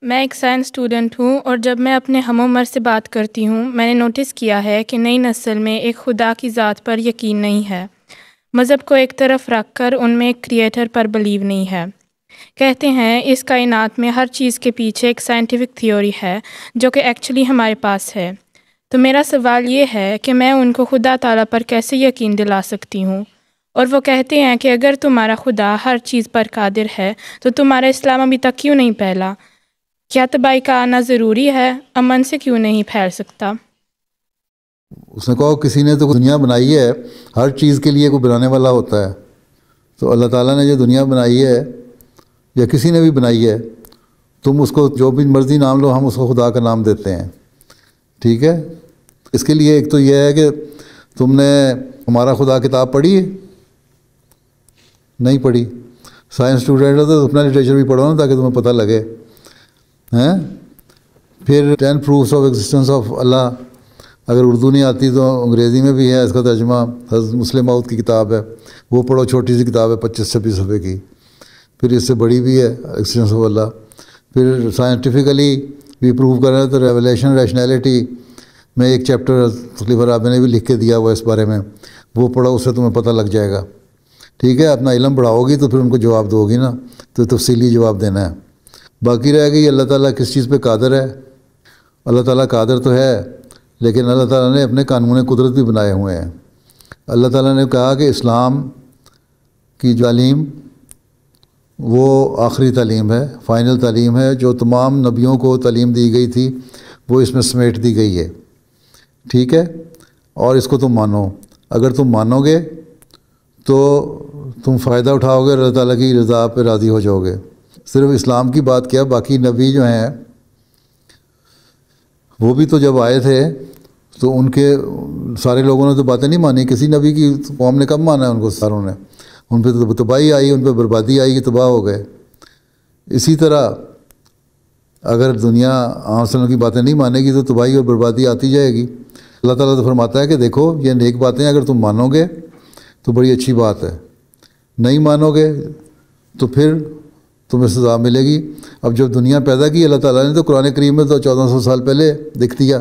میں ایک science student ہوں اور جب میں اپنے ہم عمر سے بات کرتی ہوں میں نے نوٹس کیا ہے کہ نئی نسل میں ایک خدا کی ذات پر یقین نہیں ہے۔ مذہب کو ایک طرف رکھ کر ان میں ایک کریٹر پر بلیو نہیں ہے۔ کہتے ہیں اس کائنات میں ہر چیز کے پیچھے ایک سائنٹیفک تھیوری ہے جو کہ ایکچولی ہمارے پاس ہے۔ تو میرا سوال یہ ہے کہ میں ان کو خدا تعالیٰ پر کیسے یقین دلا سکتی ہوں؟ اور وہ کہتے ہیں کہ اگر تمہارا خدا ہر چیز پر قادر ہے تو تمہارا اسلام ابھی تک کیوں نہیں پھیلا؟ کیا تباہی کا آنا ضروری ہے؟ امن سے کیوں نہیں پھیل سکتا؟ اس نے کہا کسی نے تو دنیا بنائی ہے، ہر چیز کے لیے کوئی بنانے والا ہوتا ہے۔ تو اللہ تعالیٰ نے جو دنیا بنائی ہے یا کسی نے بھی بنائی ہے، تم اس کو جو بھی مرضی نام لو، ہم اس کو خدا کا نام دیتے ہیں، ٹھیک ہے؟ اس کے لیے ایک تو یہ ہے کہ تم نے ہمارا خدا کتاب پڑھی ہے؟ نہیں پڑھی۔ سائنس اسٹوڈنٹ ہو تو اپنا لٹریچر بھی پڑھو نا تاکہ تمہیں پتہ لگے ہیں۔ پھر 10 proofs of existence of اللہ، اگر اردو نہیں آتی تو انگریزی میں بھی ہے، اس کا ترجمہ حضرت مسلم موعود کی کتاب ہے، وہ پڑھو، چھوٹی سی کتاب ہے 25-26 صفحے کی۔ پھر اس سے بڑی بھی ہے ایگزسٹنس آف اللہ۔ پھر سائنٹیفکلی بھی پروو کر رہے ہیں تو ریولیشن ریشنیلٹی میں ایک چیپٹر تقریباً آپ نے بھی لکھ کے دیا ہوا اس بارے میں، وہ پڑھو، اس سے تمہیں پتہ لگ جائے گا، ٹھیک ہے؟ اپنا علم بڑھاؤ گی تو پھر ان کو جواب دو گی نا، تو تفصیلی جواب دینا ہے۔ باقی رہ گئی اللہ تعالیٰ کس چیز پہ قادر ہے۔ اللہ تعالیٰ قادر تو ہے، لیکن اللہ تعالیٰ نے اپنے قانون قدرت بھی بنائے ہوئے ہیں۔ اللہ تعالیٰ نے کہا کہ اسلام کی تعلیم وہ آخری تعلیم ہے، فائنل تعلیم ہے، جو تمام نبیوں کو تعلیم دی گئی تھی وہ اس میں سمیٹ دی گئی ہے، ٹھیک ہے؟ اور اس کو تم مانو، اگر تم مانو گے تو تم فائدہ اٹھاؤ گے، اللہ تعالیٰ کی رضا پہ راضی ہو جاؤ گے۔ صرف اسلام کی بات کیا، باقی نبی جو ہیں وہ بھی تو جب آئے تھے تو ان کے سارے لوگوں نے تو باتیں نہیں مانی، کسی نبی کی قوم نے کب مانا ہے ان کو؟ ساروں نے، ان پہ تو تباہی آئی، ان پہ بربادی آئی کہ تباہ ہو گئے۔ اسی طرح اگر دنیا عام وسلم کی باتیں نہیں مانے گی تو تباہی اور بربادی آتی جائے گی۔ اللہ تعالیٰ تو فرماتا ہے کہ دیکھو یہ نیک باتیں اگر تم مانو گے تو بڑی اچھی بات ہے، نہیں مانو گے تو پھر تمہیں سزا ملے گی۔ اب جب دنیا پیدا کی اللہ تعالیٰ نے تو قرآن کریم میں تو 1400 سال پہلے لکھ دیا۔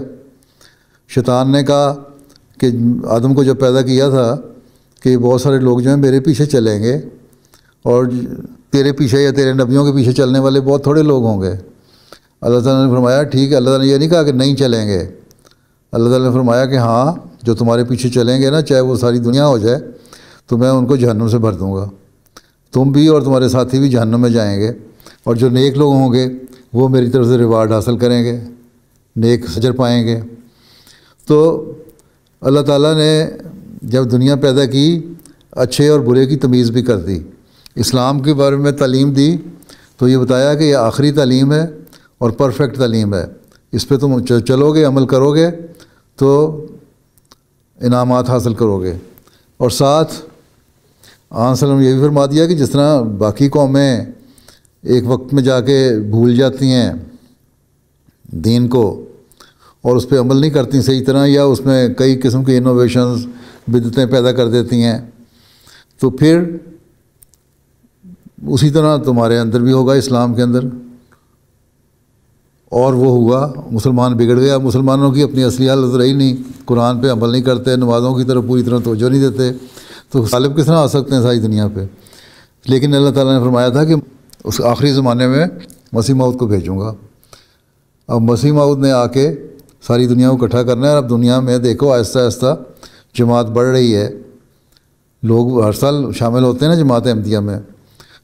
شیطان نے کہا کہ آدم کو جب پیدا کیا تھا کہ بہت سارے لوگ جو ہیں میرے پیچھے چلیں گے اور تیرے پیچھے یا تیرے نبیوں کے پیچھے چلنے والے بہت تھوڑے لوگ ہوں گے۔ اللہ تعالیٰ نے فرمایا ٹھیک ہے، اللہ تعالیٰ نے یہ نہیں کہا کہ نہیں چلیں گے، اللہ تعالیٰ نے فرمایا کہ ہاں جو تمہارے پیچھے چلیں گے نا، چاہے وہ ساری دنیا ہو جائے، تو میں ان کو جہنم سے بھر دوں گا، تم بھی اور تمہارے ساتھی بھی جہنم میں جائیں گے، اور جو نیک لوگ ہوں گے وہ میری طرف سے ریوارڈ حاصل کریں گے، نیک اجر پائیں گے۔ تو اللہ تعالیٰ نے جب دنیا پیدا کی اچھے اور برے کی تمیز بھی کر دی، اسلام کے بارے میں تعلیم دی تو یہ بتایا کہ یہ آخری تعلیم ہے اور پرفیکٹ تعلیم ہے، اس پہ تم چلو گے، عمل کرو گے تو انعامات حاصل کرو گے۔ اور ساتھ آن وسلم یہ بھی فرما دیا کہ جس طرح باقی قومیں ایک وقت میں جا کے بھول جاتی ہیں دین کو اور اس پہ عمل نہیں کرتی صحیح طرح، یا اس میں کئی قسم کی انوویشنز بدعتیں پیدا کر دیتی ہیں، تو پھر اسی طرح تمہارے اندر بھی ہوگا، اسلام کے اندر۔ اور وہ ہوا، مسلمان بگڑ گیا، مسلمانوں کی اپنی اصلی حالت رہی نہیں، قرآن پہ عمل نہیں کرتے، نمازوں کی طرف پوری طرح توجہ نہیں دیتے، تو غالب کس طرح آ سکتے ہیں ساری دنیا پہ؟ لیکن اللہ تعالیٰ نے فرمایا تھا کہ اس آخری زمانے میں مسیح موعود کو بھیجوں گا۔ اب مسیح موعود نے آ کے ساری دنیا کو اکٹھا کرنا ہے۔ اب دنیا میں دیکھو آہستہ آہستہ جماعت بڑھ رہی ہے، لوگ ہر سال شامل ہوتے ہیں نا جماعت احمدیہ میں،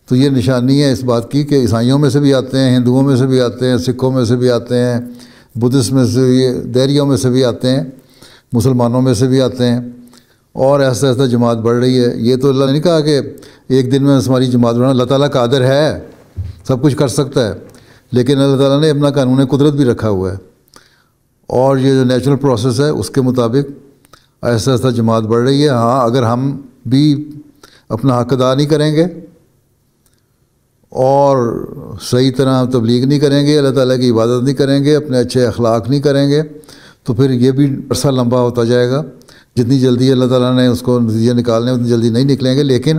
تو یہ نشانی ہے اس بات کی کہ عیسائیوں میں سے بھی آتے ہیں، ہندوؤں میں سے بھی آتے ہیں، سکھوں میں سے بھی آتے ہیں، بدھسٹ میں سے بھی، دیریوں میں سے بھی آتے ہیں، مسلمانوں میں سے بھی آتے ہیں، اور آہستہ آہستہ جماعت بڑھ رہی ہے۔ یہ تو اللہ نے نہیں کہا کہ ایک دن میں ہماری جماعت بڑھنا، اللہ تعالیٰ قادر ہے، سب کچھ کر سکتا ہے، لیکن اللہ تعالیٰ نے اپنا قانون قدرت بھی رکھا ہوا ہے، اور یہ جو نیچرل پروسیس ہے اس کے مطابق آہستہ آہستہ جماعت بڑھ رہی ہے۔ ہاں اگر ہم بھی اپنا حق ادا نہیں کریں گے اور صحیح طرح تبلیغ نہیں کریں گے، اللہ تعالیٰ کی عبادت نہیں کریں گے، اپنے اچھے اخلاق نہیں کریں گے، تو پھر یہ بھی عرصہ لمبا ہوتا جائے گا۔ جتنی جلدی اللہ تعالیٰ نے اس کو نتیجے نکالنے اتنی جلدی نہیں نکلیں گے، لیکن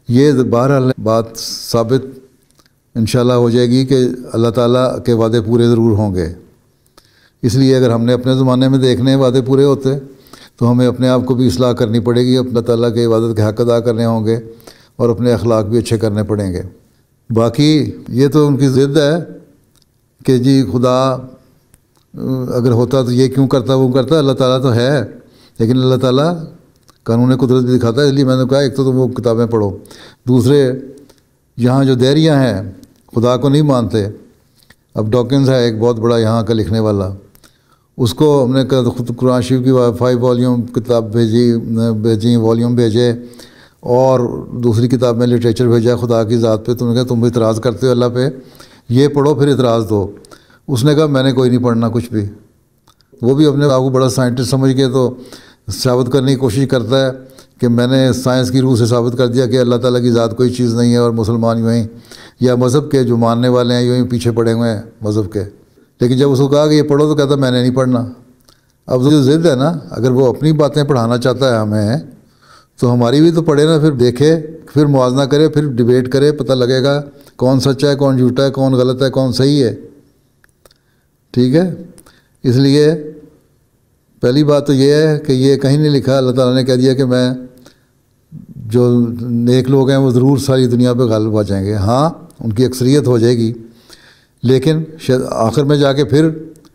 یہ بہرحال بات ثابت انشاءاللہ ہو جائے گی کہ اللہ تعالیٰ کے وعدے پورے ضرور ہوں گے۔ اس لیے اگر ہم نے اپنے زمانے میں دیکھنے وعدے پورے ہوتے تو ہمیں اپنے آپ کو بھی اصلاح کرنی پڑے گی، اللہ تعالیٰ کے عبادت کے حق ادا کرنے ہوں گے اور اپنے اخلاق بھی اچھے کرنے پڑیں گے۔ باقی یہ تو ان کی ضد ہے کہ جی خدا اگر ہوتا تو یہ کیوں کرتا وہ کرتا، اللہ تعالیٰ تو ہے، لیکن اللہ تعالیٰ قانون قدرت بھی دکھاتا ہے۔ اس لیے میں نے کہا ایک تو تم وہ کتابیں پڑھو، دوسرے یہاں جو دہریاں ہیں خدا کو نہیں مانتے۔ اب ڈاکنز ہے ایک بہت بڑا یہاں کا لکھنے والا، اس کو ہم نے خود قرآن شریف کی 5 والیوم کتاب بھیجی والیوم بھیجے، اور دوسری کتاب میں لٹریچر بھیجا خدا کی ذات پہ۔ تم نے کہا تم اعتراض کرتے ہو اللہ پہ، یہ پڑھو پھر اعتراض دو۔ اس نے کہا میں نے کوئی نہیں پڑھنا کچھ بھی۔ وہ بھی اپنے آپ کو بڑا سائنٹسٹ سمجھ کے تو ثابت کرنے کی کوشش کرتا ہے کہ میں نے سائنس کی روح سے ثابت کر دیا کہ اللہ تعالیٰ کی ذات کوئی چیز نہیں ہے، اور مسلمان یوں ہی یا مذہب کے جو ماننے والے ہیں یوں ہی پیچھے پڑے ہوئے ہیں مذہب کے۔ لیکن جب اس کو کہا کہ یہ پڑھو تو کہتا میں نے نہیں پڑھنا۔ اب جو ضد ہے نا، اگر وہ اپنی باتیں پڑھانا چاہتا ہے ہمیں تو ہماری بھی تو پڑھے نا، پھر دیکھے، پھر موازنہ کرے، پھر ڈیبیٹ کرے، پتہ لگے گا کون سچا ہے، کون جھوٹا ہے، کون غلط ہے، کون صحیح ہے۔ ٹھیک ہے، اس لیے پہلی بات تو یہ ہے کہ یہ کہیں نہیں لکھا، اللہ تعالیٰ نے کہہ دیا کہ میں جو نیک لوگ ہیں وہ ضرور ساری دنیا پہ غالب آ جائیں گے۔ ہاں ان کی اکثریت ہو جائے گی، لیکن آخر میں جا کے پھر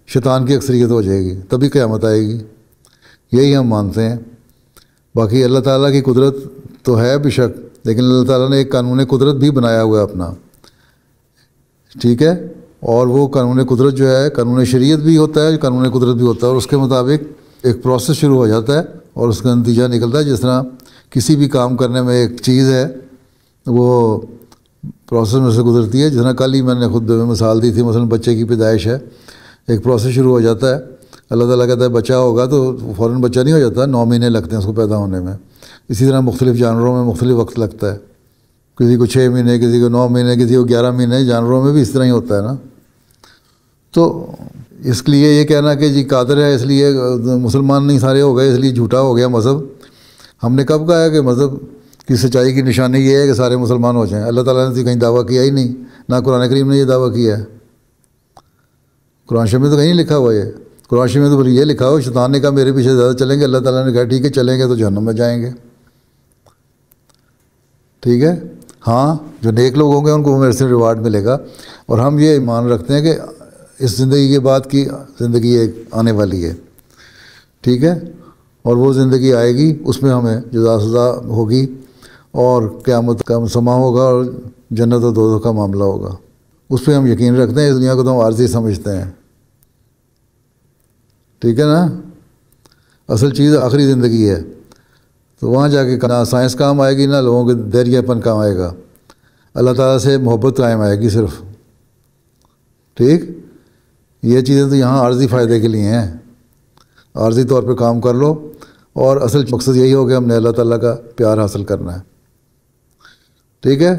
شیطان کی اکثریت ہو جائے گی، تبھی قیامت آئے گی۔ یہی ہم مانتے ہیں۔ باقی اللہ تعالیٰ کی قدرت تو ہے بے شک، لیکن اللہ تعالیٰ نے ایک قانون قدرت بھی بنایا ہوا ہے اپنا، ٹھیک ہے، اور وہ قانون قدرت جو ہے قانون شریعت بھی ہوتا ہے، قانون قدرت بھی ہوتا ہے، اور اس کے مطابق ایک پروسیس شروع ہو جاتا ہے اور اس کا نتیجہ نکلتا ہے۔ جس طرح کسی بھی کام کرنے میں ایک چیز ہے وہ پروسیس میں سے گزرتی ہے، جس طرح کل ہی میں نے خود مثال دی تھی، مثلا بچے کی پیدائش ہے، ایک پروسیس شروع ہو جاتا ہے۔ اللہ تعالیٰ کہتا ہے بچہ ہوگا تو فوراً بچہ نہیں ہو جاتا، 9 مہینے لگتے ہیں اس کو پیدا ہونے میں۔ اسی طرح مختلف جانوروں میں مختلف وقت لگتا ہے، کسی کو 6 مہینے، کسی کو 9 مہینے، کسی کو 11 مہینے، جانوروں میں بھی اس طرح ہی ہوتا ہے نا۔ تو اس لیے یہ کہنا کہ جی قادر ہے اس لیے مسلمان نہیں سارے ہو گئے، اس لیے جھوٹا ہو گیا مذہب۔ ہم نے کب کہا ہے کہ مذہب کی سچائی کی نشانی یہ ہے کہ سارے مسلمان ہو جائیں؟ اللہ تعالیٰ نے تو کہیں دعویٰ کیا ہی نہیں، نہ قرآن کریم نے یہ دعویٰ کیا ہے۔ قرآن شریف میں تو کہیں لکھا ہوا ہے، قرآن شریف میں تو پھر یہ لکھا ہو شیطان نے کہا میرے پیچھے زیادہ چلیں گے، اللہ تعالیٰ نے کہا ٹھیک ہے چلیں گے تو جہنم میں جائیں گے۔ ٹھیک ہے، ہاں جو نیک لوگ ہوں گے ان کو میرے سے ریوارڈ ملے گا، اور ہم یہ ایمان رکھتے ہیں کہ اس زندگی کے بعد کی زندگی ایک آنے والی ہے، ٹھیک ہے، اور وہ زندگی آئے گی، اس میں ہمیں جزا سزا ہوگی، اور قیامت کا سما ہوگا، اور جنت و دوزخ کا معاملہ ہوگا۔ اس پہ ہم یقین رکھتے ہیں۔ اس دنیا کو تو ہم عارضی سمجھتے ہیں، ٹھیک ہے نا۔ اصل چیز آخری زندگی ہے، تو وہاں جا کے نہ سائنس کام آئے گی، نہ لوگوں کے دریہ پن کام آئے گا، اللہ تعالیٰ سے محبت قائم آئے گی صرف۔ ٹھیک، یہ چیزیں تو یہاں عارضی فائدے کے لیے ہیں، عارضی طور پہ کام کر لو، اور اصل مقصد یہی ہو کہ ہم نے اللہ تعالیٰ کا پیار حاصل کرنا ہے، ٹھیک ہے۔